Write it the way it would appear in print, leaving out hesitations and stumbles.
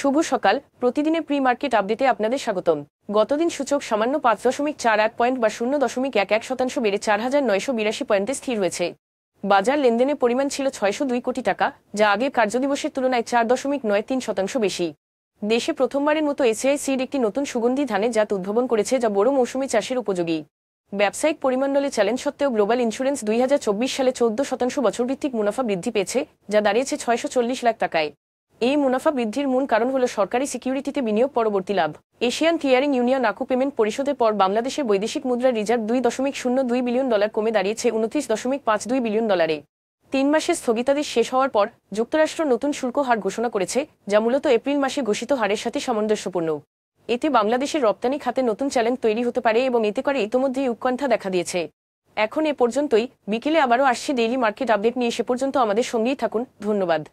শুভ সকাল। প্রতিদিনের pre market আপডেটে আপনাদের স্বাগতম। গতদিন সূচক সামান্য 5.41 পয়েন্ট বা 0.11% বেড়ে 4,982 পয়েন্টে স্থির হয়েছে। বাজার লেনদেনের পরিমাণ ছিল 602 কোটি টাকা, যা আগের কার্যদিবসের তুলনায় 4.93% বেশি। দেশে প্রথমবারের মতো এসিআই সিড একটি নতুন সুগন্ধি ধানের জাত উদ্ভাবন করেছে, যা বড় মৌসুমী চাষের উপযোগী। ব্যবসায়িক পরিমণ্ডলে চ্যালেঞ্জ সত্ত্বেও গ্লোবাল ইন্স্যুরেন্স 2024 সালে 14% বছরভিত্তিক মুনাফা বৃদ্ধি পেয়েছে, যা দাঁড়িয়েছে 640 লাখ টাকায়। এই মুনাফা বৃদ্ধির মূল কারণ হল সরকারি সিকিউরিটিতে বিনিয়োগ পরবর্তী লাভ। এশিয়ান ক্লিয়ারিং ইউনিয়ন আকু পেমেন্ট পরিশোধের পর বাংলাদেশের বৈদেশিক মুদ্রার রিজার্ভ $2.02 বিলিয়ন কমে দাঁড়িয়েছে $29.52 বিলিয়ন। 3 মাসের স্থগিতাদেশ শেষ হওয়ার পর যুক্তরাষ্ট্র নতুন শুল্ক হার ঘোষণা করেছে, যা মূলত এপ্রিল মাসে ঘোষিত হারের সাথে সামঞ্জস্যপূর্ণ। এতে বাংলাদেশের রপ্তানি খাতে নতুন চ্যালেঞ্জ তৈরি হতে পারে এবং এতে করে ইতোমধ্যেই উৎকণ্ঠা দেখা দিয়েছে। এখন এ পর্যন্তই। বিকেলে আবারও আসছে ডেইলি মার্কেট আপডেট নিয়ে। সে পর্যন্ত আমাদের সঙ্গেই থাকুন। ধন্যবাদ।